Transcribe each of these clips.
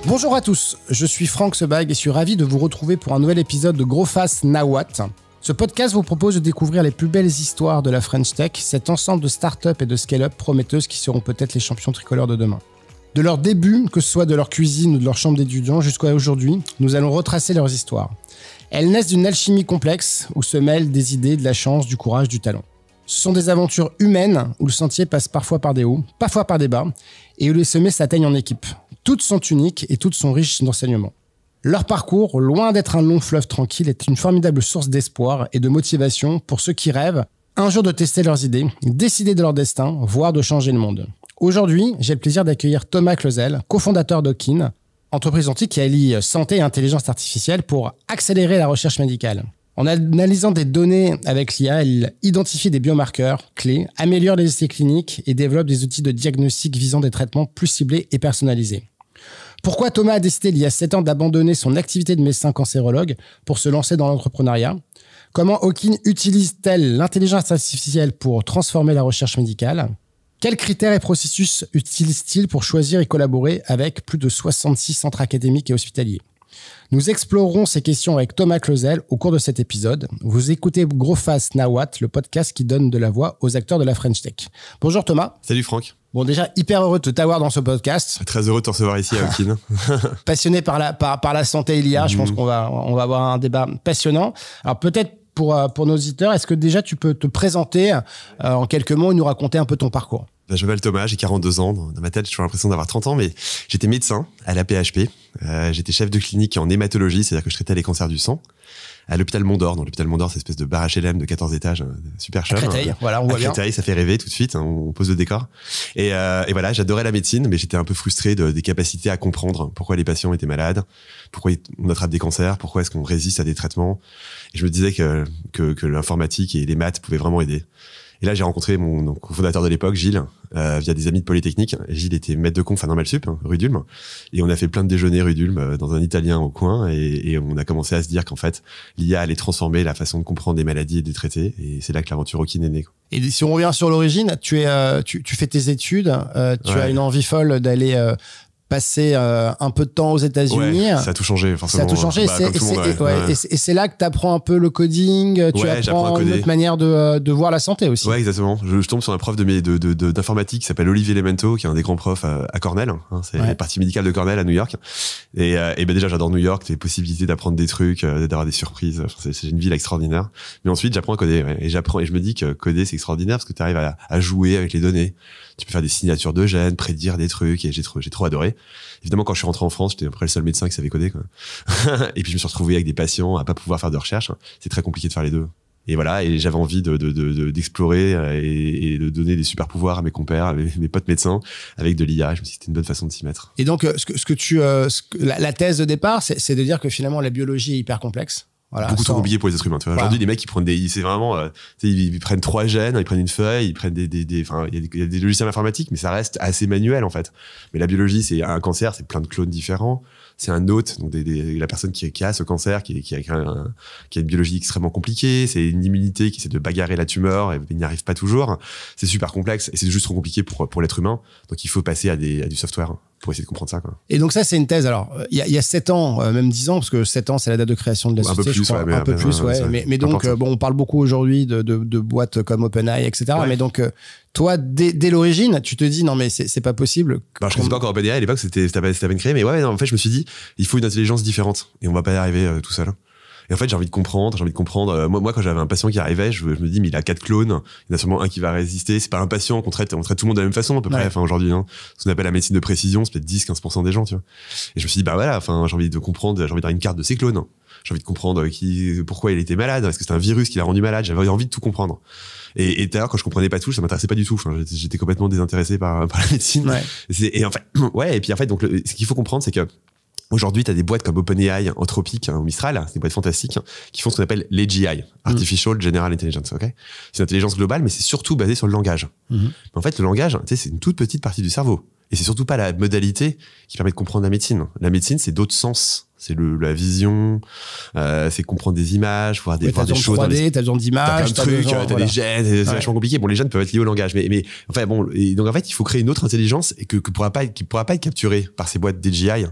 Bonjour à tous, je suis Franck Sebag et suis ravi de vous retrouver pour un nouvel épisode de Gros Face Nawat. Ce podcast vous propose de découvrir les plus belles histoires de la French Tech, cet ensemble de start-up et de scale-up prometteuses qui seront peut-être les champions tricolores de demain. De leur début, que ce soit de leur cuisine ou de leur chambre d'étudiants jusqu'à aujourd'hui, nous allons retracer leurs histoires. Elles naissent d'une alchimie complexe où se mêlent des idées, de la chance, du courage, du talent. Ce sont des aventures humaines où le sentier passe parfois par des hauts, parfois par des bas, et où les sommets s'atteignent en équipe. Toutes sont uniques et toutes sont riches d'enseignements. Leur parcours, loin d'être un long fleuve tranquille, est une formidable source d'espoir et de motivation pour ceux qui rêvent un jour de tester leurs idées, décider de leur destin, voire de changer le monde. Aujourd'hui, j'ai le plaisir d'accueillir Thomas Clausel, cofondateur d'Okin, entreprise antique qui allie santé et intelligence artificielle pour accélérer la recherche médicale. En analysant des données avec l'IA, elle identifie des biomarqueurs clés, améliore les essais cliniques et développe des outils de diagnostic visant des traitements plus ciblés et personnalisés. Pourquoi Thomas a décidé il y a 7 ans d'abandonner son activité de médecin cancérologue pour se lancer dans l'entrepreneuriat? Comment Okin utilise-t-elle l'intelligence artificielle pour transformer la recherche médicale? Quels critères et processus utilise-t-il pour choisir et collaborer avec plus de 66 centres académiques et hospitaliers? Nous explorerons ces questions avec Thomas Clausel au cours de cet épisode. Vous écoutez Gros Face Nawat, le podcast qui donne de la voix aux acteurs de la French Tech. Bonjour Thomas. Salut Franck. Bon, déjà, hyper heureux de t'avoir dans ce podcast. Très heureux de te recevoir ici à Okin. Passionné par la santé et l'IA, je pense qu'on va avoir un débat passionnant. Alors peut-être pour nos auditeurs, est-ce que déjà tu peux te présenter en quelques mots et nous raconter un peu ton parcours? Je m'appelle Thomas, j'ai 42 ans. Dans ma tête, j'ai toujours l'impression d'avoir 30 ans, mais j'étais médecin à la PHP. J'étais chef de clinique en hématologie, c'est-à-dire que je traitais les cancers du sang, à l'hôpital Mont-d'Or. Dans l'hôpital Mont-d'Or, c'est une espèce de bar HLM de 14 étages, super chum. À Créteil, voilà, on voit bien. Créteil, ça fait rêver tout de suite, hein, on pose le décor. Et voilà, j'adorais la médecine, mais j'étais un peu frustré des capacités à comprendre pourquoi les patients étaient malades, pourquoi on attrape des cancers, pourquoi est-ce qu'on résiste à des traitements. Et je me disais que l'informatique et les maths pouvaient vraiment aider. Et là, j'ai rencontré mon cofondateur de l'époque, Gilles, via des amis de Polytechnique. Gilles était maître de conf à Normal Sup, rue d'Ulm. Et on a fait plein de déjeuners rue d'Ulm dans un italien au coin. Et on a commencé à se dire qu'en fait, l'IA allait transformer la façon de comprendre des maladies et de les traiter. Et c'est là que l'aventure Okin est née. Et si on revient sur l'origine, tu fais tes études, tu as une envie folle d'aller passer un peu de temps aux États-Unis. Ouais, ça a tout changé, forcément. Ça a tout changé. Et c'est là que tu apprends un peu le coding, tu apprends une autre manière de voir la santé aussi. Ouais, exactement. Je tombe sur un prof d'informatique qui s'appelle Olivier Lemento, qui est un des grands profs à Cornell. C'est la partie médicale de Cornell à New York. Et ben déjà, j'adore New York, les possibilités d'apprendre des trucs, d'avoir des surprises. Enfin, c'est une ville extraordinaire. Mais ensuite, j'apprends à coder. Ouais. Et je me dis que coder, c'est extraordinaire parce que tu arrives à jouer avec les données. Tu peux faire des signatures de gènes, prédire des trucs, et j'ai trop adoré. Évidemment, quand je suis rentré en France, j'étais après le seul médecin qui savait coder, quoi. Et puis je me suis retrouvé avec des patients à pas pouvoir faire de recherche. C'est très compliqué de faire les deux. Et voilà, et j'avais envie d'explorer et de donner des super pouvoirs à mes compères, à mes potes médecins, avec de l'IA. Je me suis dit que c'était une bonne façon de s'y mettre. Et donc, la thèse de départ, c'est de dire que finalement la biologie est hyper complexe. Voilà, beaucoup trop compliqué pour les êtres humains. Tu vois. Voilà. Aujourd'hui, les mecs, ils prennent c'est vraiment, ils prennent 3 gènes, ils prennent une feuille, ils prennent enfin, il y a des logiciels informatiques, mais ça reste assez manuel, en fait. Mais la biologie, c'est un cancer, c'est plein de clones différents. C'est un hôte, donc la personne qui a ce cancer, qui a une biologie extrêmement compliquée. C'est une immunité qui essaie de bagarrer la tumeur et il n'y arrive pas toujours. C'est super complexe et c'est juste trop compliqué pour l'être humain. Donc, il faut passer à du software pour essayer de comprendre ça, quoi. Et donc ça, c'est une thèse. Alors, il y a 7 ans, même 10 ans, parce que 7 ans, c'est la date de création de la société. Un peu plus, ouais. Mais donc, on parle beaucoup aujourd'hui de boîtes comme OpenAI, etc. Ouais. Mais donc, toi, dès l'origine, tu te dis, non, mais c'est pas possible. Je ne connaissais pas encore OpenAI à l'époque, c'était à peine créé. Mais ouais, non, en fait, je me suis dit, il faut une intelligence différente. Et on va pas y arriver tout seul. Et en fait, j'ai envie de comprendre. Moi, quand j'avais un patient qui arrivait, je me dis, mais il a 4 clones. Il y en a sûrement un qui va résister. C'est pas un patient on traite tout le monde de la même façon, à peu près. Enfin, aujourd'hui, hein. Ce qu'on appelle la médecine de précision, c'est peut-être 10-15% des gens, tu vois. Et je me suis dit, bah voilà, enfin, j'ai envie de comprendre, j'ai envie d'avoir une carte de ses clones. J'ai envie de comprendre pourquoi il était malade. Est-ce que c'était un virus qui l'a rendu malade? J'avais envie de tout comprendre. Et d'ailleurs, quand je comprenais pas tout, ça m'intéressait pas du tout. Enfin, j'étais complètement désintéressé par la médecine. Ouais. Et en fait, donc, ce qu'il faut comprendre, c'est que aujourd'hui, tu as des boîtes comme OpenAI, Anthropic, ou Mistral, c'est des boîtes fantastiques, qui font ce qu'on appelle l'AGI, Artificial General Intelligence. Okay, c'est une intelligence globale, mais c'est surtout basé sur le langage. Mais en fait, le langage, c'est une toute petite partie du cerveau. Et c'est surtout pas la modalité qui permet de comprendre la médecine. La médecine, c'est d'autres sens. C'est la vision, c'est comprendre des images, voir des choses. 3D, t'as besoin d'images, t'as plein de trucs, t'as des gènes, c'est vachement compliqué. Bon, les gènes peuvent être liés au langage, mais enfin bon, et donc en fait, il faut créer une autre intelligence et qui pourra pas être capturée par ces boîtes d'AGI.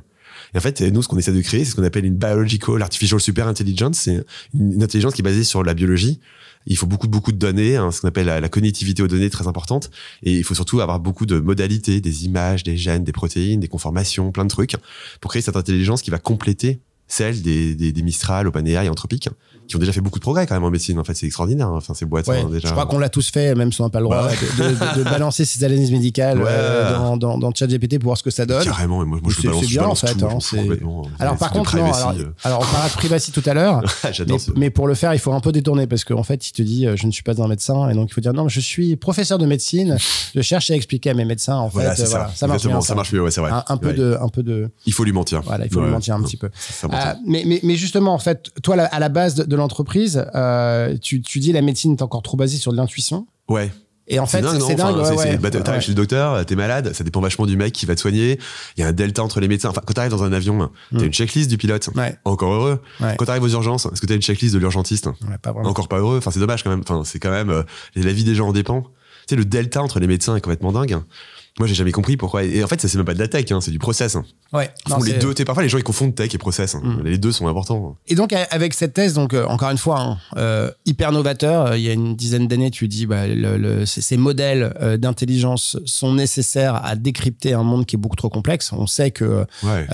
Et en fait, nous, ce qu'on essaie de créer, c'est ce qu'on appelle une biological artificial super intelligence. C'est une intelligence qui est basée sur la biologie. Il faut beaucoup de données, ce qu'on appelle la connectivité aux données, très importante. Et il faut surtout avoir beaucoup de modalités, des images, des gènes, des protéines, des conformations, plein de trucs, pour créer cette intelligence qui va compléter celle des Mistral, OpenAI et Anthropic, qui ont déjà fait beaucoup de progrès quand même en médecine. En fait, c'est extraordinaire. Enfin, ces boîtes, déjà. Je crois qu'on l'a tous fait, même si on n'a pas le droit de balancer ses analyses médicales dans ChatGPT pour voir ce que ça donne. Carrément. Et moi je balance, bien, en fait. Complètement. Alors, par contre, non. Alors, on parlera de privacy tout à l'heure. mais pour le faire, il faut un peu détourner parce qu'en fait, il te dit, je ne suis pas un médecin. Et donc, il faut dire, non, je suis professeur de médecine. Je cherche à expliquer à mes médecins. En fait, ça marche bien. Ça marche mieux, c'est vrai. Un peu de. Il faut lui mentir. Voilà, il faut lui mentir un petit peu. Mais justement, en fait, toi, à la base de l'entreprise, tu dis la médecine est encore trop basée sur de l'intuition. Ouais. Et en fait, c'est dingue. T'arrives chez le docteur, t'es malade, ça dépend vachement du mec qui va te soigner. Il y a un delta entre les médecins. Enfin, quand t'arrives dans un avion, t'as une checklist du pilote. Ouais. Encore heureux. Ouais. Quand t'arrives aux urgences, est-ce que t'as une checklist de l'urgentiste? Pas vraiment. Encore pas heureux. Enfin, c'est dommage quand même. Enfin, c'est quand même, la vie des gens en dépend. Tu sais, le delta entre les médecins est complètement dingue. Moi, j'ai jamais compris pourquoi. Et en fait, ça, c'est même pas de la tech, c'est du process. Ouais. Les deux. Parfois, les gens, ils confondent tech et process. Les deux sont importants. Et donc, avec cette thèse, encore une fois, hyper novateur, il y a une dizaine d'années, tu dis, ces modèles d'intelligence sont nécessaires à décrypter un monde qui est beaucoup trop complexe. On sait que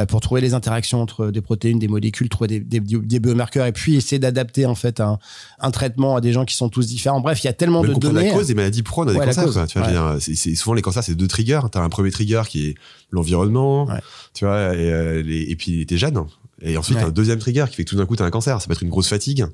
pour trouver les interactions entre des protéines, des molécules, trouver des biomarqueurs et puis essayer d'adapter, en fait, un traitement à des gens qui sont tous différents. Bref, il y a tellement de données. La cause des maladies, pourquoi on a des cancers, quoi. Tu vois, c'est souvent les cancers, c'est deux triggers. T'as un premier trigger qui est l'environnement, tu vois, et puis t'es jeune. Et ensuite, un deuxième trigger qui fait que tout d'un coup, t'as un cancer. Ça peut être une grosse fatigue,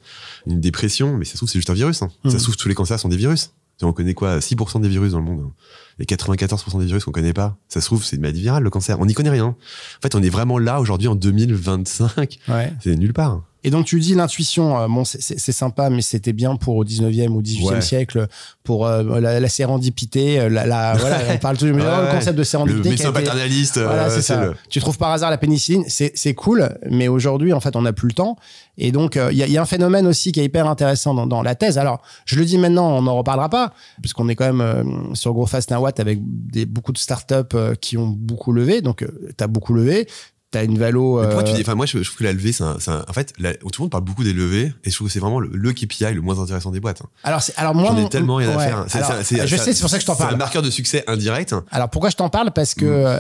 une dépression, mais ça se trouve, c'est juste un virus. Ça se trouve, tous les cancers sont des virus. On connaît 6% des virus dans le monde. Et 94% des virus qu'on connaît pas. Ça se trouve, c'est une maladie virale, le cancer. On n'y connaît rien. En fait, on est vraiment là aujourd'hui en 2025. C'est nulle part. Et donc, tu dis l'intuition, c'est sympa, mais c'était bien pour au 19e ou 18e siècle, pour la sérendipité. Voilà, on parle toujours le concept de sérendipité. Le médecin paternaliste. Voilà, c'est ça. Tu trouves par hasard la pénicilline, c'est cool, mais aujourd'hui, en fait, on n'a plus le temps. Et donc, il y a un phénomène aussi qui est hyper intéressant dans la thèse. Alors, je le dis maintenant, on n'en reparlera pas, puisqu'on est quand même sur Grow Fast Now What avec beaucoup de startups qui ont beaucoup levé. Donc, tu as beaucoup levé. T'as une valo. Pourquoi tu dis, enfin, moi, je trouve que la levée, en fait, tout le monde parle beaucoup des levées, et je trouve que c'est vraiment le KPI le moins intéressant des boîtes. Alors moi, j'en ai tellement rien à faire. Je sais, c'est pour ça que je t'en parle. C'est un marqueur de succès indirect. Alors pourquoi je t'en parle? Parce que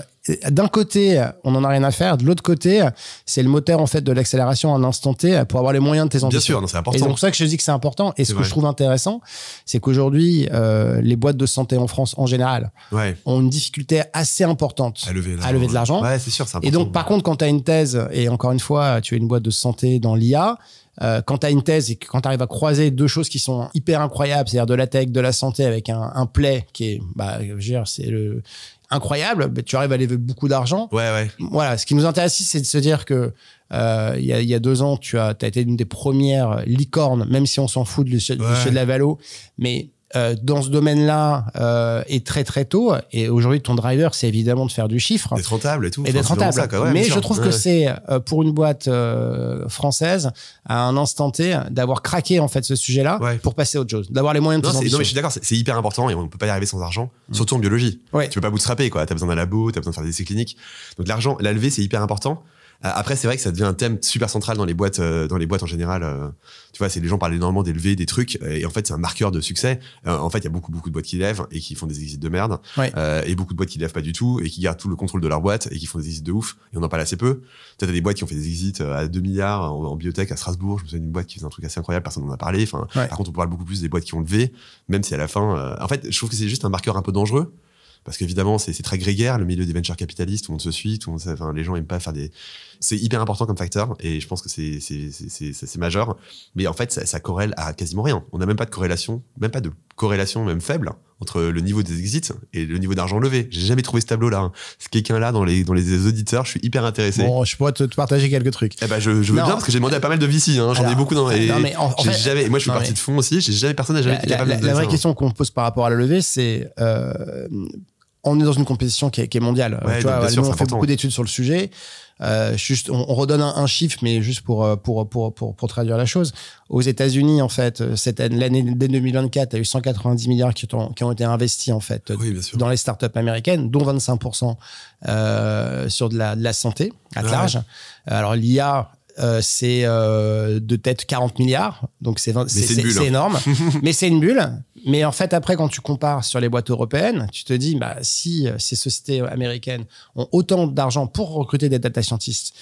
d'un côté, on en a rien à faire. De l'autre côté, c'est le moteur en fait de l'accélération en instant T pour avoir les moyens de tes ambitions. Bien sûr, c'est important. Et donc c'est pour ça que je dis que c'est important. Et ce que je trouve intéressant, c'est qu'aujourd'hui, les boîtes de santé en France en général ont une difficulté assez importante à lever de l'argent. Ouais, c'est sûr, c'est important. Et donc par contre, quand tu as une thèse et encore une fois, tu as une boîte de santé dans l'IA. Quand tu as une thèse et que quand tu arrives à croiser deux choses qui sont hyper incroyables, c'est-à-dire de la tech, de la santé avec un play qui est, je veux dire, c'est incroyable, tu arrives à lever beaucoup d'argent. Voilà, ce qui nous intéresse ici, c'est de se dire que il y a 2 ans, tu as été une des premières licornes, même si on s'en fout du chef de la Valo, mais dans ce domaine-là et très très tôt. Et aujourd'hui, ton driver, c'est évidemment de faire du chiffre. D'être rentable et tout. Et d'être rentable. Mais je trouve que c'est pour une boîte française, à un instant T, d'avoir craqué en fait ce sujet-là pour passer à autre chose. D'avoir les moyens de tes ambitions. Non, mais je suis d'accord, c'est hyper important et on ne peut pas y arriver sans argent, surtout en biologie. Tu peux pas bootstrapper, quoi. T'as besoin d'un labo, t'as besoin de faire des essais cliniques. Donc l'argent, la levée, c'est hyper important. Après, c'est vrai que ça devient un thème super central dans les boîtes en général. Tu vois, les gens parlent énormément des levées, des trucs, et en fait, c'est un marqueur de succès. En fait, il y a beaucoup de boîtes qui lèvent et qui font des exits de merde, et beaucoup de boîtes qui lèvent pas du tout et qui gardent tout le contrôle de leur boîte et qui font des exits de ouf. Et on en parle assez peu. T'as des boîtes qui ont fait des exits à 2 milliards en biotech à Strasbourg. Je me souviens d'une boîte qui faisait un truc assez incroyable, personne n'en a parlé. Enfin, par contre, on parle beaucoup plus des boîtes qui ont levé, même si à la fin, en fait, je trouve que c'est juste un marqueur un peu dangereux. Parce qu'évidemment, c'est très grégaire, le milieu des venture capitalistes, tout le monde se suit, les gens aiment pas faire c'est hyper important comme facteur, et je pense que c'est majeur. Mais en fait, ça corrèle à quasiment rien. On n'a même pas de corrélation, même faible, entre le niveau des exits et le niveau d'argent levé. J'ai jamais trouvé ce tableau-là. Si quelqu'un là, dans les auditeurs, je suis hyper intéressé. Bon, je pourrais te partager quelques trucs. Je veux bien, parce que j'ai demandé à pas mal de VC, j'en ai beaucoup dans, et moi, je fais partie de fonds aussi, personne n'a jamais été capable de la vraie question qu'on pose par rapport à la levée, c'est, on est dans une compétition qui est mondiale. Ouais, tu vois, bien sûr, nous, on c'est fait important. beaucoup d'études sur le sujet. Juste, on redonne un chiffre, mais juste pour traduire la chose. Aux États-Unis, en fait, l'année dès 2024, il y a eu 190 milliards qui ont été investis en fait Oui, bien sûr. dans les startups américaines, dont 25% sur de la santé à large. Alors l'IA. C'est de tête 40 milliards, donc c'est énorme, mais c'est une bulle. Mais en fait, après, quand tu compares sur les boîtes européennes, tu te dis, bah, si ces sociétés américaines ont autant d'argent pour recruter des data scientists,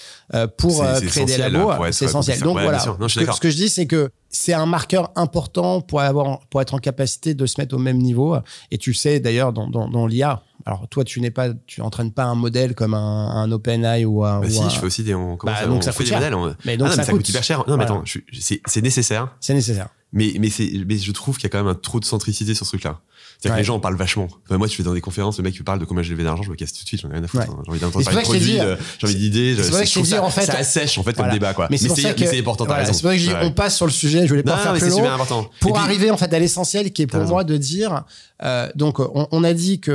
pour créer des labos, c'est essentiel. Donc voilà, ce que je dis, c'est que c'est un marqueur important pour être en capacité de se mettre au même niveau. Et tu sais, d'ailleurs, dans l'IA, alors toi, tu entraînes pas un modèle comme un OpenAI ou un... si, je fais aussi donc ça coûte cher. Mais donc ça coûte hyper cher. Non, mais attends, c'est nécessaire. C'est nécessaire. Mais je trouve qu'il y a quand même un trop de centricité sur ce truc-là. C'est-à-dire que les gens en parlent vachement. Enfin, moi, tu fais dans des conférences, le mec qui parle de combien j'ai levé d'argent, je me casse tout de suite, j'en ai rien à foutre. J'ai envie d'entendre parler de produits, j'ai envie d'idées. C'est vrai que je trouve ça, en fait, ça assèche, en fait, comme débat, quoi. Mais c'est important, t'as raison. C'est vrai que je dis, on passe sur le sujet, je voulais pas faire plus long. C'est super important. Pour arriver, en fait, à l'essentiel, qui est pour moi de dire, donc, on a dit que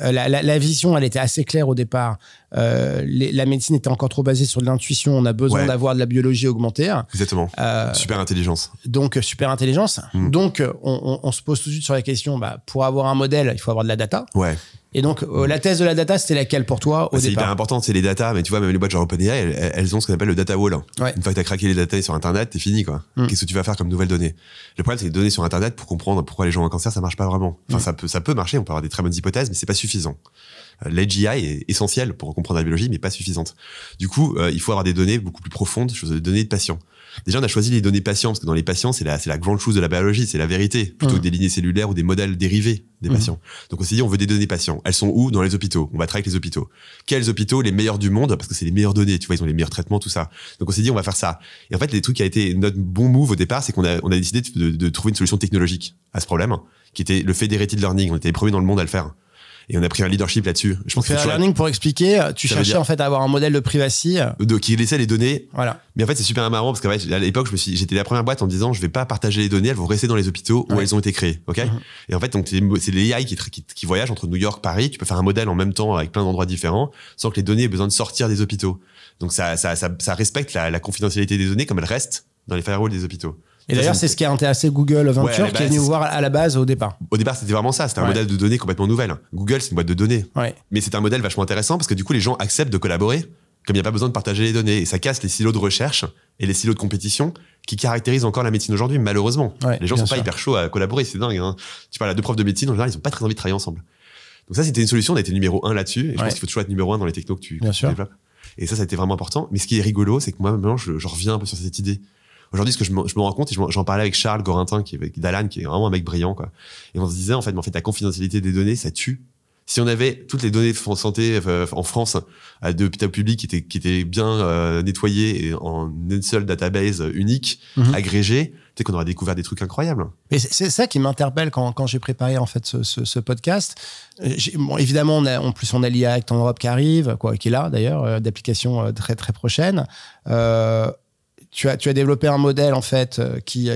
la vision, elle était assez claire au départ. La médecine était encore trop basée sur de l'intuition. On a besoin d'avoir de la biologie augmentée. Exactement. Super intelligence. Donc, super intelligence. Donc, on se pose tout de suite sur la question, pour avoir un modèle, il faut avoir de la data. Ouais. Et donc, la thèse de la data, c'était laquelle pour toi au départ? C'est hyper important, c'est les data. Mais tu vois, même les boîtes genre OpenAI, elles ont ce qu'on appelle le data wall. Ouais. Une fois que t'as craqué les data sur Internet, t'es fini, quoi. Qu'est-ce que tu vas faire comme nouvelles données? Le problème, c'est que les données sur Internet, pour comprendre pourquoi les gens ont un cancer, ça marche pas vraiment. Enfin, ça peut marcher, on peut avoir des très bonnes hypothèses, mais c'est pas suffisant. L'AGI est essentielle pour comprendre la biologie, mais pas suffisante. Du coup, il faut avoir des données beaucoup plus profondes, des données de patients. Déjà, on a choisi les données patients, parce que dans les patients, c'est la grande chose de la biologie, c'est la vérité, plutôt que des lignées cellulaires ou des modèles dérivés des patients. Donc on s'est dit, on veut des données patients.Elles sont où? Dans les hôpitaux. On va travailler avec les hôpitaux. Quels hôpitaux? Les meilleurs du monde, parce que c'est les meilleures données, tu vois, ils ont les meilleurs traitements, tout ça. Donc on s'est dit, on va faire ça. Et en fait, les trucs qui a été notre bon move au départ, c'est qu'on a décidé de trouver une solution technologique à ce problème, qui était le federated learning. On était les premiers dans le monde à le faire. Et on a pris un leadership là-dessus. Je pense que Fair learning, pour expliquer, tu cherchais en fait à avoir un modèle de privacy. Qui laissait les données. Voilà. Mais en fait, c'est super marrant parce qu'à l'époque, j'étais la première boîte en disant, je vais pas partager les données, elles vont rester dans les hôpitaux où elles ont été créées. OK? Et en fait, donc, c'est les AI qui voyagent entre New York, Paris. Tu peux faire un modèle en même temps avec plein d'endroits différents sans que les données aient besoin de sortir des hôpitaux. Donc, ça respecte la confidentialité des données comme elles restent dans les firewalls des hôpitaux. Et d'ailleurs, c'est ce qui a intéressé Google Venture, qui est venu voir à la base au départ. Au départ, c'était vraiment ça. C'était un modèle de données complètement nouvelle. Google, c'est une boîte de données. Ouais. Mais c'est un modèle vachement intéressant parce que du coup, les gens acceptent de collaborer comme il n'y a pas besoin de partager les données. Et ça casse les silos de recherche et les silos de compétition qui caractérisent encore la médecine aujourd'hui, malheureusement. Ouais, les gens sont pas hyper chauds à collaborer, c'est dingue. Hein. Tu parles à deux profs de médecine, en général, ils ont pas très envie de travailler ensemble. Donc ça, c'était une solution. On a été numéro 1 là-dessus. Et je pense qu'il faut toujours être numéro 1 dans les technos que tu développes. Et ça a été vraiment important. Mais ce qui est rigolo, c'est que moi, maintenant, je reviens un peu sur cette idée. Aujourd'hui, ce que je me rends compte, et j'en parlais avec Charles Gorintin, d'Alan, qui est vraiment un mec brillant, quoi. Et on se disait, en fait, la confidentialité des données, ça tue. Si on avait toutes les données de santé en France, de l'hôpital public qui étaient bien nettoyées et en une seule database unique, agrégée, tu sais qu'on aurait découvert des trucs incroyables. Et c'est ça qui m'interpelle quand j'ai préparé en fait ce podcast. Bon, évidemment, en plus on a l'IA Act en Europe qui arrive, qui est là d'ailleurs, d'application très très prochaine. Tu as développé un modèle en fait qui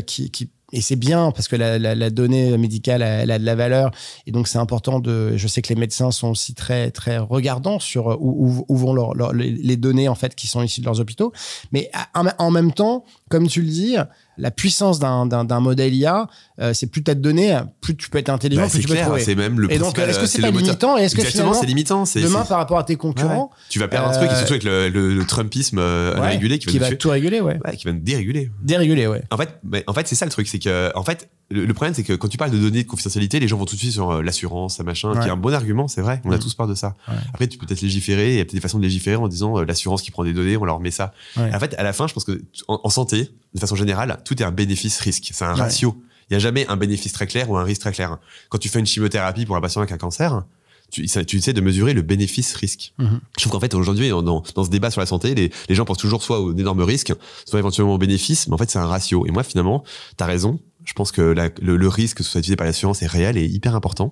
et c'est bien parce que la donnée médicale elle a de la valeur et donc c'est important je sais que les médecins sont aussi très très regardants sur où vont les données en fait qui sont issues de leurs hôpitaux, mais en même temps, comme tu le dis, la puissance d'un modèle IA, c'est plus t'as de données, plus tu peux être intelligent, plus tu peux trouver. C'est même le et donc, est-ce que c'est pas limitant? Et est-ce que exactement, c'est limitant. Demain, par rapport à tes concurrents, tu vas perdre un truc, et surtout avec le Trumpisme régulé qui va tout réguler, qui va nous déréguler. Déréguler, ouais. En fait, c'est ça le truc, c'est que, en fait, le problème, c'est que quand tu parles de données de confidentialité, les gens vont tout de suite sur l'assurance, machin, qui est un bon argument, c'est vrai. On a tous peur de ça. Ouais. Après, tu peux peut-être légiférer, il y a peut-être des façons de légiférer en disant l'assurance qui prend des données, on leur met ça. Ouais. En fait, à la fin, je pense que en santé, de façon générale, tout est un bénéfice-risque. C'est un ratio. Il n'y a jamais un bénéfice très clair ou un risque très clair. Quand tu fais une chimiothérapie pour un patient avec un cancer, tu essaies de mesurer le bénéfice-risque. Je trouve qu'en fait, aujourd'hui, dans ce débat sur la santé, les gens pensent toujours soit aux énormes risques, soit éventuellement aux bénéfices, mais en fait, c'est un ratio. Et moi, finalement, t'as raison. Je pense que le risque que ce soit utilisé par l'assurance est réel et hyper important,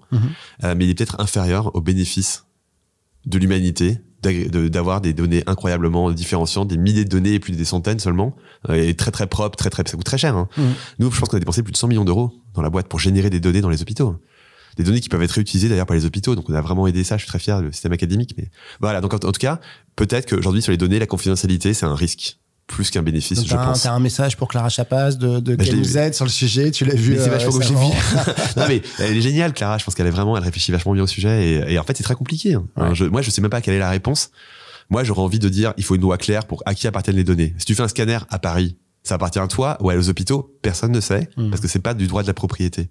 mais il est peut-être inférieur aux bénéfices de l'humanité, d'avoir des données incroyablement différenciantes, des milliers de données et plus des centaines seulement, et très très propres, ça coûte très cher. Hein. Nous, je pense qu'on a dépensé plus de 100 millions d'euros dans la boîte pour générer des données dans les hôpitaux. Des données qui peuvent être réutilisées d'ailleurs par les hôpitaux. Donc on a vraiment aidé ça. Je suis très fier du système académique. Mais voilà. Donc en tout cas, peut-être qu'aujourd'hui sur les données, la confidentialité, c'est un risque plus qu'un bénéfice, donc je pense. T'as un message pour Clara Chapas qu'elle nous aide sur le sujet. Tu l'as vu. C'est vachement que je l'ai vu. Non mais elle est géniale, Clara. Je pense qu'elle réfléchit vachement bien au sujet. Et en fait, c'est très compliqué. Hein. Ouais. Moi, je sais même pas quelle est la réponse. Moi, j'aurais envie de dire, il faut une loi claire pour à qui appartiennent les données. Si tu fais un scanner à Paris, ça appartient à toi ou aux hôpitaux, personne ne sait, parce que c'est pas du droit de la propriété.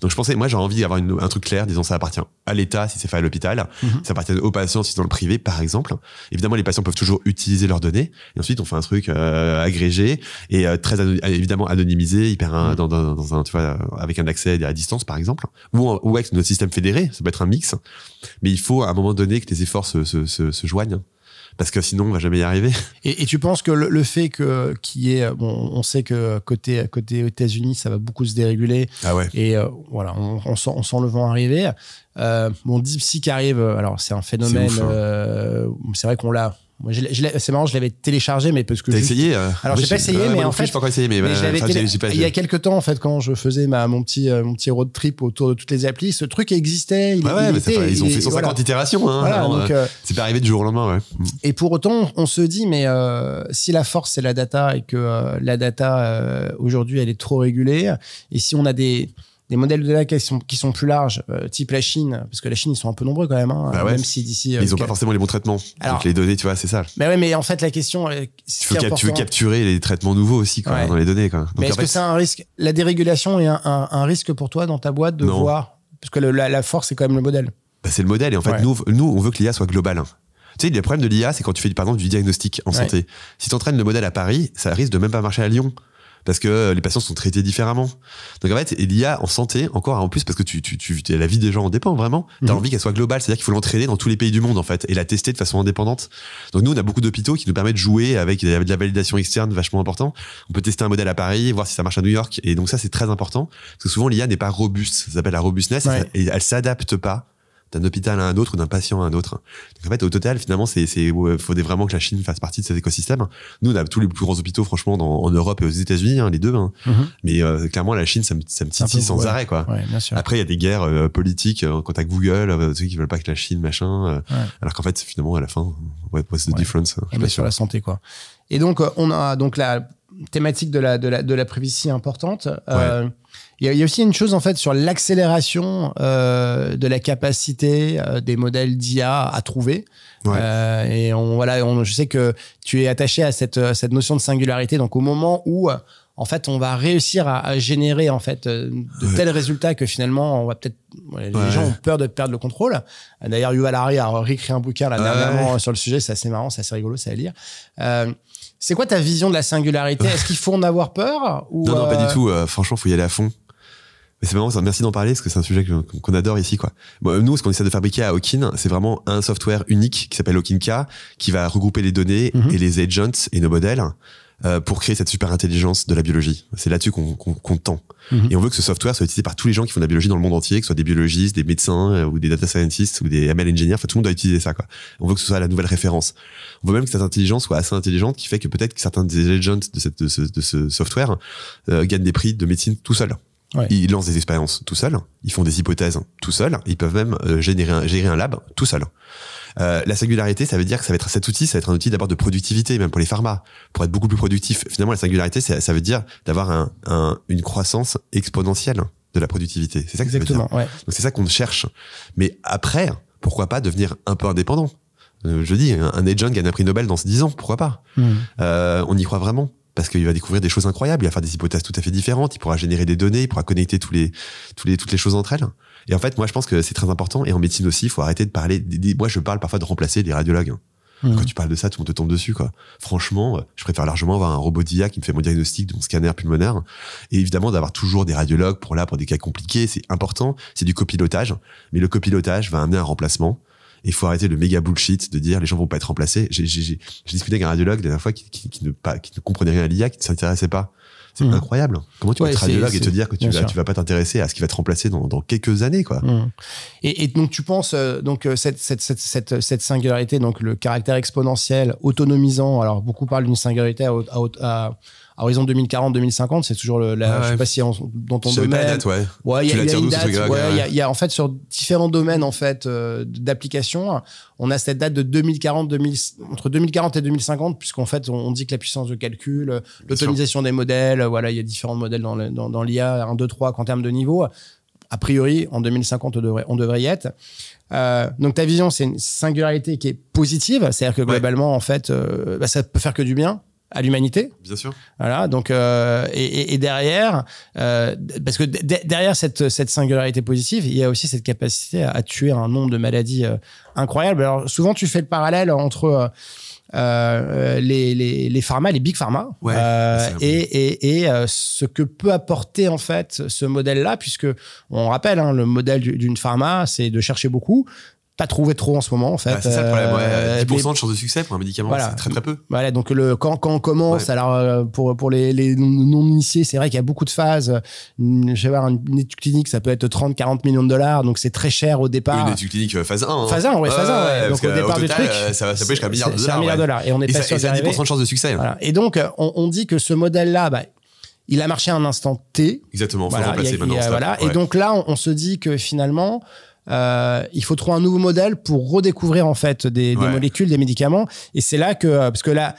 Donc je pensais, moi j'aurais envie d'avoir un truc clair disant ça appartient à l'État si c'est fait à l'hôpital, ça appartient aux patients si c'est dans le privé par exemple. Évidemment les patients peuvent toujours utiliser leurs données et ensuite on fait un truc agrégé et évidemment anonymisé, hyper dans un tu vois avec un accès à distance par exemple ou avec notre système fédéré, ça peut être un mix. Mais il faut à un moment donné que les efforts se joignent. Parce que sinon, on va jamais y arriver. Et tu penses que le fait qu'il y ait, on sait que côté États-Unis, ça va beaucoup se déréguler. Ah ouais. Et voilà, on sent le vent arriver. DeepSeek arrive. Alors c'est un phénomène. C'est ouf, c'est vrai qu'on l'a. Moi, c'est marrant, je l'avais téléchargé, mais parce que. T'as essayé Alors, j'ai pas essayé, mais en fait. J'ai pas encore essayé, mais il y a quelques temps, en fait, quand je faisais mon petit road trip autour de toutes les applis, ce truc existait. Ils ont fait 150 itérations, hein. Voilà, donc, c'est pas arrivé du jour au lendemain, ouais. Et pour autant, on se dit, mais si la force, c'est la data et que la data, aujourd'hui, elle est trop régulée, et si on a des modèles de data qui sont plus larges, type la Chine, parce que la Chine, ils sont un peu nombreux quand même, hein, même si d'ici... ils n'ont pas forcément les bons traitements. Alors, donc les données, tu vois, c'est ça. Mais ouais, mais en fait, la question... Tu veux capturer les traitements nouveaux aussi dans les données. Donc, mais est-ce que c'est un risque? La dérégulation est un risque pour toi dans ta boîte de voir... Parce que la force, c'est quand même le modèle. C'est le modèle. Et en fait, nous, on veut que l'IA soit globale. Tu sais, le problème de l'IA, c'est quand tu fais, par exemple, du diagnostic en santé. Si tu entraînes le modèle à Paris, ça risque de même pas marcher à Lyon. Parce que les patients sont traités différemment. Donc en fait, l'IA en santé, encore en plus, parce que la vie des gens en dépend vraiment, t'as envie qu'elle soit globale, c'est-à-dire qu'il faut l'entraîner dans tous les pays du monde en fait, et la tester de façon indépendante. Donc nous, on a beaucoup d'hôpitaux qui nous permettent de jouer avec de la validation externe vachement important. On peut tester un modèle à Paris, voir si ça marche à New York, et donc ça c'est très important, parce que souvent l'IA n'est pas robuste, ça s'appelle la robustness, et elle s'adapte pas d'un hôpital à un autre ou d'un patient à un autre. Donc en fait, au total, finalement, faudrait vraiment que la Chine fasse partie de cet écosystème. Nous, on a tous les plus grands hôpitaux, franchement, en Europe et aux États-Unis, les deux. Mais clairement, la Chine, ça me titille sans arrêt, quoi. Ouais, bien sûr. Après, il y a des guerres politiques quand t'as Google, ceux qui veulent pas que la Chine, machin. Alors qu'en fait, finalement, à la fin, what's the difference? On est sur la santé, quoi. Et donc, on a donc la thématique de la privacy importante. Il y a aussi une chose en fait sur l'accélération de la capacité des modèles d'IA à trouver. Et je sais que tu es attaché à cette notion de singularité. Donc au moment où en fait on va réussir à générer en fait de tels résultats que finalement on va peut-être les gens ont peur de perdre le contrôle. D'ailleurs Yuval Harari a réécrit un bouquin dernièrement sur le sujet. C'est assez marrant, c'est assez rigolo, c'est à lire. C'est quoi ta vision de la singularité? Est-ce qu'il faut en avoir peur ou Non, pas du tout. Franchement, faut y aller à fond. Mais c'est marrant, merci d'en parler parce que c'est un sujet qu'on adore ici, quoi. Bon, nous, ce qu'on essaie de fabriquer à Hawkin, c'est vraiment un software unique qui s'appelle Hawkin-K, qui va regrouper les données et les agents et nos modèles pour créer cette super intelligence de la biologie. C'est là-dessus qu'on tend. Et on veut que ce software soit utilisé par tous les gens qui font de la biologie dans le monde entier, que ce soit des biologistes, des médecins ou des data scientists ou des ML engineers. Enfin, tout le monde doit utiliser ça, quoi. On veut que ce soit la nouvelle référence. On veut même que cette intelligence soit assez intelligente, qui fait que peut-être que certains des agents de ce software gagnent des prix de médecine tout seuls. Ils lancent des expériences tout seuls, ils font des hypothèses tout seuls, ils peuvent même gérer un lab tout seuls. La singularité, ça veut dire que cet outil, ça va être un outil d'abord de productivité, même pour les pharma, pour être beaucoup plus productif. Finalement, la singularité, ça veut dire d'avoir une croissance exponentielle de la productivité. C'est ça que ça veut dire. Donc c'est ça qu'on cherche. Mais après, pourquoi pas devenir un peu indépendant? Je dis, un agent gagne un prix Nobel dans 10 ans, pourquoi pas? On y croit vraiment. Parce qu'il va découvrir des choses incroyables, il va faire des hypothèses tout à fait différentes, il pourra générer des données, il pourra connecter toutes les choses entre elles. Et en fait, moi, je pense que c'est très important. Et en médecine aussi, il faut arrêter de parler. Moi, je parle parfois de remplacer les radiologues. Quand tu parles de ça, tout le monde te tombe dessus, quoi. Franchement, je préfère largement avoir un robot d'IA qui me fait mon diagnostic de mon scanner pulmonaire. Et évidemment, d'avoir toujours des radiologues pour des cas compliqués, c'est important. C'est du copilotage. Mais le copilotage va amener un remplacement. Et il faut arrêter le méga bullshit de dire les gens vont pas être remplacés. J'ai discuté avec un radiologue la dernière fois qui ne comprenait rien à l'IA, qui ne s'intéressait pas. C'est incroyable. Comment tu peux être radiologue et te dire que tu vas pas t'intéresser à ce qui va être remplacé dans quelques années, quoi. Et donc tu penses cette singularité, donc le caractère exponentiel, autonomisant. Alors beaucoup parlent d'une singularité à horizon 2040-2050, c'est toujours je sais pas si dans ton domaine. Pas la date, ouais. Ouais, il y a une date. Il y a en fait sur différents domaines en fait d'application, on a cette date de entre 2040 et 2050, puisqu'en fait on dit que la puissance de calcul, l'automatisation des modèles, voilà, il y a différents modèles dans l'IA 1, 2, 3 qu'en termes de niveau. A priori, en 2050, on devrait y être. Donc ta vision, c'est une singularité qui est positive, c'est-à-dire que globalement, en fait, ça peut faire que du bien à l'humanité. Bien sûr. Voilà. Donc et derrière, parce que derrière cette singularité positive, il y a aussi cette capacité à tuer un nombre de maladies incroyables. Alors souvent, tu fais le parallèle entre les pharma, les big pharma, et ce que peut apporter en fait ce modèle-là, puisque on rappelle, le modèle d'une pharma, c'est de chercher beaucoup. Pas trouvé trop en ce moment, en fait. C'est ça le problème, 10% de chance de succès pour un médicament, c'est très très peu. Voilà, donc quand on commence, alors pour les non-initiés, c'est vrai qu'il y a beaucoup de phases. Je sais pas, une étude clinique, ça peut être 30-40 millions de dollars, donc c'est très cher au départ. Une étude clinique phase 1. Phase 1, phase 1. Donc au départ du truc, ça peut jusqu'à $1 milliard. C'est $1 milliard. Et on est pas sûr d'arriver. 10% de chance de succès. Voilà. Et donc, on dit que ce modèle-là, il a marché à un instant T. Exactement, faut le remplacer maintenant. Et donc là, on se dit que finalement, il faut trouver un nouveau modèle pour redécouvrir en fait des molécules, des médicaments. Et c'est là que, parce que là,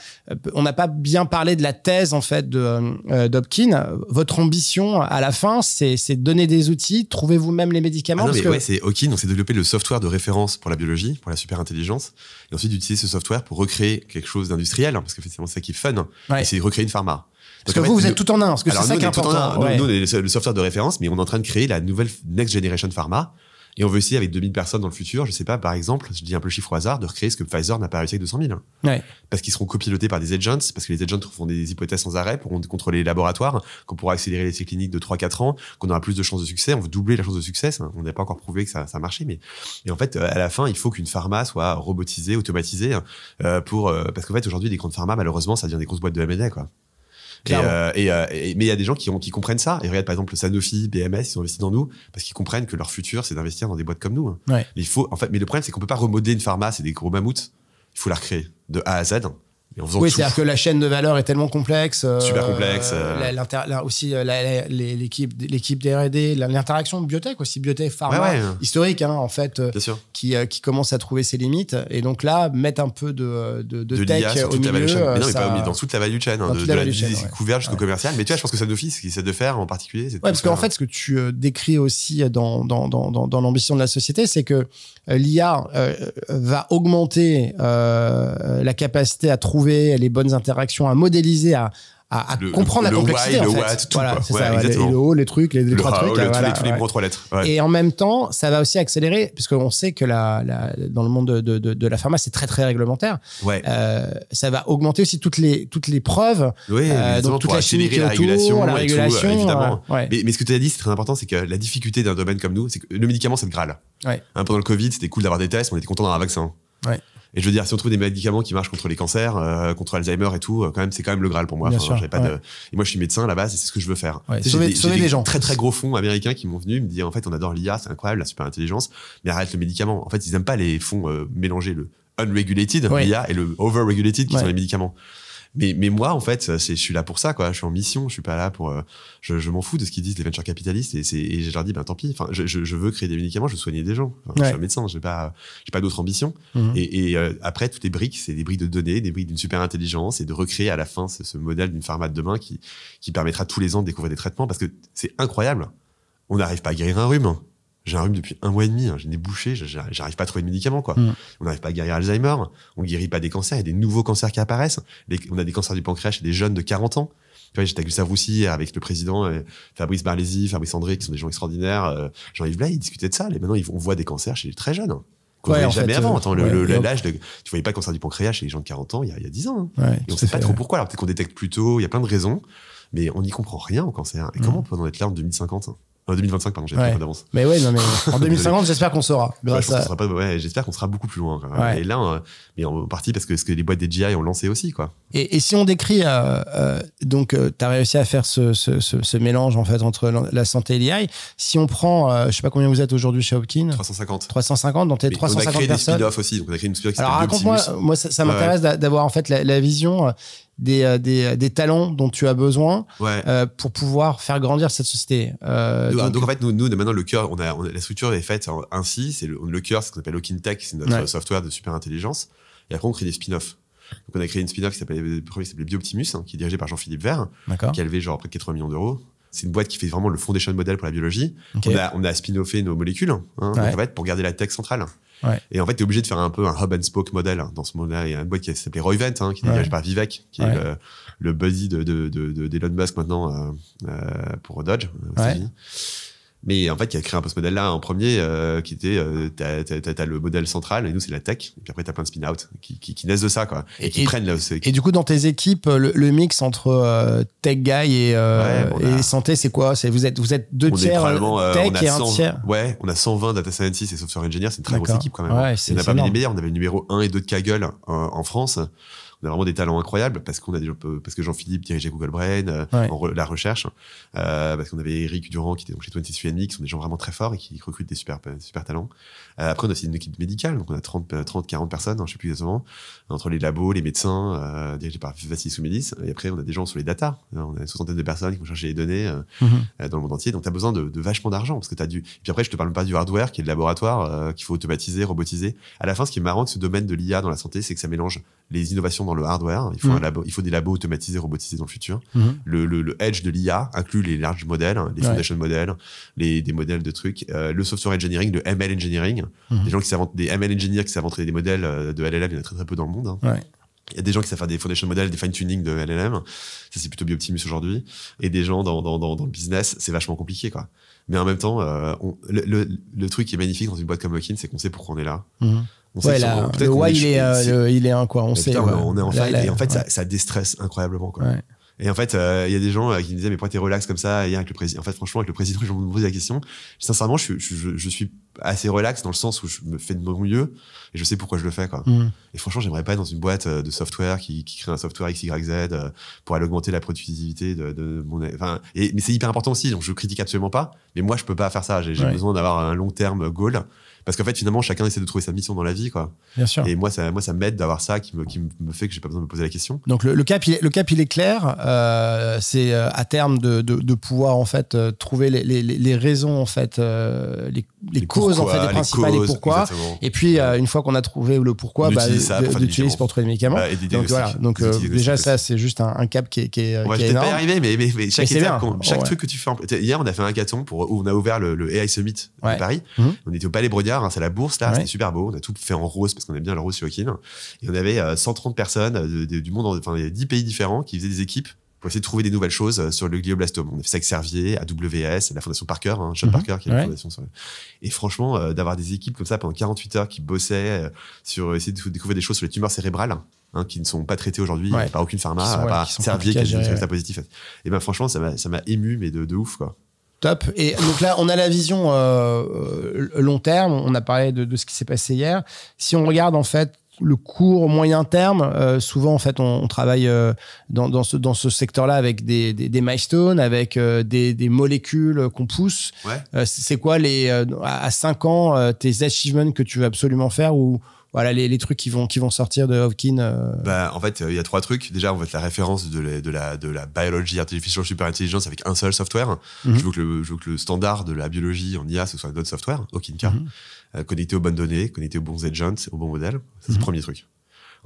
on n'a pas bien parlé de la thèse en fait d'Hopkins. Votre ambition à la fin, c'est de donner des outils, trouver vous-même les médicaments. C'est Hopkins, on s'est développé le software de référence pour la biologie, pour la super intelligence, et ensuite d'utiliser ce software pour recréer quelque chose d'industriel, parce que c'est ça qui est fun, et c'est recréer une pharma. Parce que vous êtes tout en un, parce que c'est ça qui est important. Nous, on est le software de référence, mais on est en train de créer la nouvelle next generation pharma. Et on veut essayer avec 2000 personnes dans le futur, je sais pas, par exemple, je dis un peu le chiffre au hasard, de recréer ce que Pfizer n'a pas réussi avec 200 000. Parce qu'ils seront copilotés par des agents, parce que les agents font des hypothèses sans arrêt, pourront contrôler les laboratoires, qu'on pourra accélérer les essais cliniques de 3-4 ans, qu'on aura plus de chances de succès, on veut doubler la chance de succès, on n'a pas encore prouvé que ça marchait, mais et en fait, à la fin, il faut qu'une pharma soit robotisée, automatisée, parce qu'en fait, aujourd'hui, les grandes pharma, malheureusement, ça devient des grosses boîtes de M&A, quoi. Mais il y a des gens qui comprennent ça. Et regarde, par exemple, Sanofi, BMS, ils ont investi dans nous parce qu'ils comprennent que leur futur, c'est d'investir dans des boîtes comme nous. Mais mais le problème, c'est qu'on peut pas remodeler une pharma, c'est des gros mammouths. Il faut la recréer de A à Z. C'est-à-dire que la chaîne de valeur est tellement complexe. Super complexe. Aussi, l'équipe des R&D, l'interaction biotech aussi, biotech pharma, historique, en fait, qui commence à trouver ses limites. Et donc là, mettre un peu de tech au milieu. Mais non, mais pas dans toute la value chain, de la découverte jusqu'au commercial. Mais tu vois, je pense que Sanofi, ce qu'ils essaient de faire en particulier, c'est parce qu'en fait, ce que tu décris aussi dans l'ambition de la société, c'est que l'IA va augmenter la capacité à trouver les bonnes interactions, à modéliser, à comprendre la complexité. Le en fait. what, tout, voilà, c'est ça, le haut, les trucs, les trois trucs. Tous les mots, 3 lettres. Et en même temps, ça va aussi accélérer, puisqu'on sait que dans le monde de la pharma, c'est très, très réglementaire. Ça va augmenter aussi toutes les preuves. Donc toute la chimie, la régulation, évidemment. Mais ce que tu as dit, c'est très important, c'est que la difficulté d'un domaine comme nous, c'est que le médicament, c'est le Graal. Pendant le Covid, c'était cool d'avoir des tests, on était content d'avoir un vaccin. Et je veux dire, si on trouve des médicaments qui marchent contre les cancers, contre Alzheimer et tout, c'est quand même le Graal pour moi. Et moi, je suis médecin à la base et c'est ce que je veux faire. Sauver des gens. Très, très gros fonds américains qui m'ont venu me dire, en fait, on adore l'IA, c'est incroyable, la super intelligence, mais arrête le médicament. En fait, ils aiment pas les fonds mélanger le unregulated, l'IA, et le overregulated, qui sont les médicaments. Mais moi, en fait, je suis là pour ça, quoi. Je suis en mission, je suis pas là pour. Je m'en fous de ce qu'ils disent les venture capitalistes et je leur dis, tant pis. Enfin, je veux créer des médicaments, je veux soigner des gens. Je suis un médecin, j'ai pas d'autres ambitions. Et après, toutes les briques, c'est des briques de données, des briques d'une super intelligence et de recréer à la fin ce modèle d'une pharma de demain qui permettra tous les ans de découvrir des traitements parce que c'est incroyable. On n'arrive pas à guérir un rhume. J'ai un rhume depuis 1 mois et demi, j'ai des bouchées, j'arrive pas à trouver de médicaments, quoi. On n'arrive pas à guérir Alzheimer, on guérit pas des cancers, il y a des nouveaux cancers qui apparaissent. On a des cancers du pancréas chez des jeunes de 40 ans. Tu vois, j'étais à Gustave Roussy avec le président, Fabrice Barlési, Fabrice André, qui sont des gens extraordinaires. Jean-Yves Blay, ils discutaient de ça. Et maintenant, on voit des cancers chez les très jeunes. Qu'on voyait jamais avant. Attends, l'âge tu voyais pas le cancer du pancréas chez les gens de 40 ans il y a 10 ans. Et on sait pas trop pourquoi. Alors peut-être qu'on détecte plus tôt, il y a plein de raisons, mais on n'y comprend rien au cancer. Et comment on peut en être là en 2050? En 2025, pardon, j'ai pas d'avance. Mais en 2050, j'espère qu'on saura. J'espère qu'on sera beaucoup plus loin. Et là, mais en partie parce que les boîtes des GI ont lancé aussi, quoi. Et si on décrit, donc, t'as réussi à faire ce mélange, en fait, entre la santé et l'IA. Si on prend, je sais pas combien vous êtes aujourd'hui chez Hopkins. 350. Donc t'es 350 personnes. On a créé des spin-offs aussi. Donc on a créé une spin-off qui Alors raconte-moi, ça m'intéresse d'avoir, en fait, la vision. des talents dont tu as besoin pour pouvoir faire grandir cette société. Donc en fait, nous maintenant, le cœur, la structure est faite ainsi. C'est le cœur, c'est ce qu'on appelle OkinTech, c'est notre software de super intelligence. Et après, on crée des spin-offs. Donc on a créé une spin-off qui s'appelait Bioptimus, qui est dirigé par Jean-Philippe Vert, qui a levé genre près de 80 millions d'euros. C'est une boîte qui fait vraiment le foundation model pour la biologie. On a spin-offé nos molécules donc en fait, pour garder la tech centrale. Et en fait, tu es obligé de faire un peu un hub and spoke model. Dans ce modèle, il y a une boîte qui s'appelait Roivent, qui est dirigée par Vivek, qui est le buddy d'Elon Musk maintenant pour Dodge. Mais en fait, il a créé un peu ce modèle-là en premier, qui était, t'as le modèle central, et nous, c'est la tech. Et puis après, t'as plein de spin-out qui naissent de ça, quoi. Et qui prennent là. Et du coup, dans tes équipes, le mix entre tech guy et santé, c'est quoi? Vous êtes 2 tiers tech et 1 tiers? Ouais, on a 120 data scientists et software engineers. C'est une très grosse équipe, quand même. On n'a pas mis les meilleurs. On avait le numéro 1 et 2 de Kaggle en France. On a vraiment des talents incroyables parce que Jean-Philippe dirigeait Google Brain, la recherche, parce qu'on avait Eric Durand qui était chez 23andMe, qui sont des gens vraiment très forts et qui recrutent des super talents. Après, on a aussi une équipe médicale, donc on a 30-40 personnes, je sais plus exactement, entre les labos, les médecins, dirigés par Vassili Soumelis, et après, on a des gens sur les data. On a une soixantaine de personnes qui vont chercher les données dans le monde entier. Donc, tu as besoin de vachement d'argent parce que et puis après, je te parle pas du hardware qui est le laboratoire, qu'il faut automatiser, robotiser. À la fin, ce qui est marrant de ce domaine de l'IA dans la santé, c'est que ça mélange les innovations dans le hardware. Il faut des labos automatisés, robotisés dans le futur. Le edge de l'IA inclut les large modèles, les foundation modèles, des modèles de trucs, le software engineering, le ML engineering. Des gens qui savent, des ML engineers qui savent entrer des modèles de LLM, il y en a très très peu dans le monde. Il y a des gens qui savent faire des foundation models, des fine-tuning de LLM. Ça, c'est plutôt Bioptimus aujourd'hui. Et des gens dans le business, c'est vachement compliqué, quoi. Mais en même temps, le truc qui est magnifique dans une boîte comme Lokin, c'est qu'on sait pourquoi on est là. On sait le why, il est un, quoi. On sait. Putain, on est en fight. Et en fait, ça déstresse incroyablement, quoi. Et en fait, il y a des gens qui me disaient, mais pourquoi t'es relax comme ça hier avec le président? En fait, franchement, avec le président, je me posais la question. Sincèrement, je suis assez relax dans le sens où je me fais de mon mieux et je sais pourquoi je le fais, quoi. Et franchement, j'aimerais pas être dans une boîte de software qui crée un software XYZ pour aller augmenter la productivité de mon, mais c'est hyper important aussi. Donc, je critique absolument pas. Mais moi, je peux pas faire ça. J'ai besoin d'avoir un long terme goal. Parce qu'en fait, finalement, chacun essaie de trouver sa mission dans la vie, quoi. Bien sûr. Et moi, ça m'aide d'avoir ça qui me fait que j'ai pas besoin de me poser la question. Donc, le cap, il est clair. C'est à terme de pouvoir, en fait, trouver les raisons, en fait, les causes, en fait, les principales et pourquoi. Exactement. Et puis, une fois qu'on a trouvé le pourquoi, d'utiliser pour trouver des médicaments. Donc, voilà. Donc, déjà, ça, c'est juste un cap qui est énorme. Je vais pas y arriver, mais chaque étape, chaque truc que tu fais. Hier, on a fait un hackathon où on a ouvert le AI Summit de Paris. On était au Palais Brongniart. C'est la bourse là, c'était super beau. On a tout fait en rose parce qu'on aime bien le rose sur Lokin. Et on avait 130 personnes du monde, il y a 10 pays différents qui faisaient des équipes pour essayer de trouver des nouvelles choses sur le glioblastome. On a fait ça avec Servier, AWS, la fondation Parker, Sean Parker qui est la fondation. Et franchement, d'avoir des équipes comme ça pendant 48 heures qui bossaient sur essayer de découvrir des choses sur les tumeurs cérébrales. Qui ne sont pas traités aujourd'hui par aucune pharma, à part Servier qui a des résultats positifs. Et ben franchement, ça m'a ému, mais de ouf, quoi. Top. Et donc là, on a la vision long terme. On a parlé de ce qui s'est passé hier. Si on regarde en fait le court moyen terme, souvent en fait on travaille dans ce secteur-là avec des milestones, avec des molécules qu'on pousse. C'est quoi à 5 ans tes achievements que tu veux absolument faire ou voilà les trucs qui vont sortir de Hopkins. En fait, il y a 3 trucs. Déjà, on va être la référence de la biology artificial super intelligence avec un seul software. Je veux que le standard de la biologie en IA, ce soit notre software, Hopkins, connecté aux bonnes données, connecté aux bons agents, aux bons modèles. C'est le premier truc.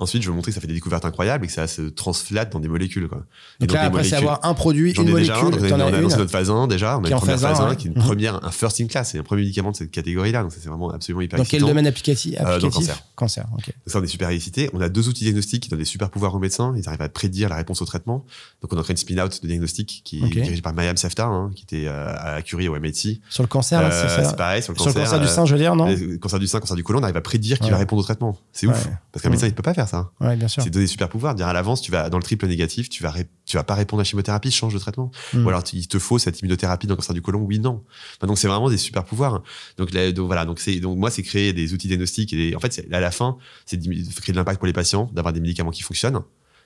Ensuite, je veux montrer que ça fait des découvertes incroyables et que ça se transflate dans des molécules, quoi. Donc là, après, c'est avoir un produit, une molécule. On a lancé notre phase 1 déjà. On a une première phase 1 qui est un first in class. C'est un premier médicament de cette catégorie-là. Donc, ça, c'est vraiment absolument hyper excitant. Dans quel domaine applicatif? Dans le cancer. Cancer, ok. Donc ça, on est super excités. On a 2 outils diagnostiques qui donnent des super pouvoirs aux médecins. Ils arrivent à prédire la réponse au traitement. Donc, on a créé une spin-out de diagnostic qui est dirigée par Mayam Safta, qui était à Curie au MIT. Sur le cancer, là, c'est ça? C'est pareil, sur le cancer du sein, je veux dire, non? Le cancer du sein, cancer du côlon, on arrive à prédire qui va répondre au traitement. C'est ouf. Parce qu'un médecin, il peut pas faire ça. Ouais, bien sûr. C'est donner des super pouvoirs, dire à l'avance, tu vas dans le triple négatif, tu vas pas répondre à la chimiothérapie, change de traitement. Ou alors il te faut cette immunothérapie dans le cancer du côlon, oui, non. Donc c'est vraiment des super pouvoirs. Donc moi c'est créer des outils diagnostiques et en fait à la fin c'est de créer de l'impact pour les patients, d'avoir des médicaments qui fonctionnent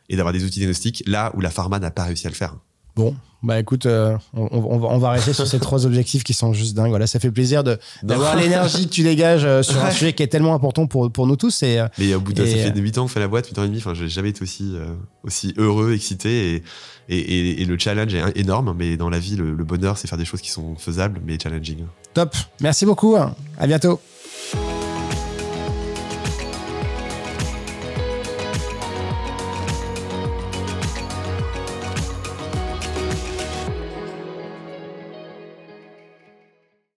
et d'avoir des outils diagnostiques là où la pharma n'a pas réussi à le faire. Bon, bah écoute, on va rester sur ces 3 objectifs qui sont juste dingues. Voilà, ça fait plaisir d'avoir l'énergie que tu dégages sur un sujet qui est tellement important pour nous tous. Mais au bout de ça fait 8 ans que je fais la boîte, 8 ans et demi, enfin, j'ai jamais été aussi heureux, excité et le challenge est énorme. Mais dans la vie, le bonheur, c'est faire des choses qui sont faisables mais challenging. Top, merci beaucoup. À bientôt.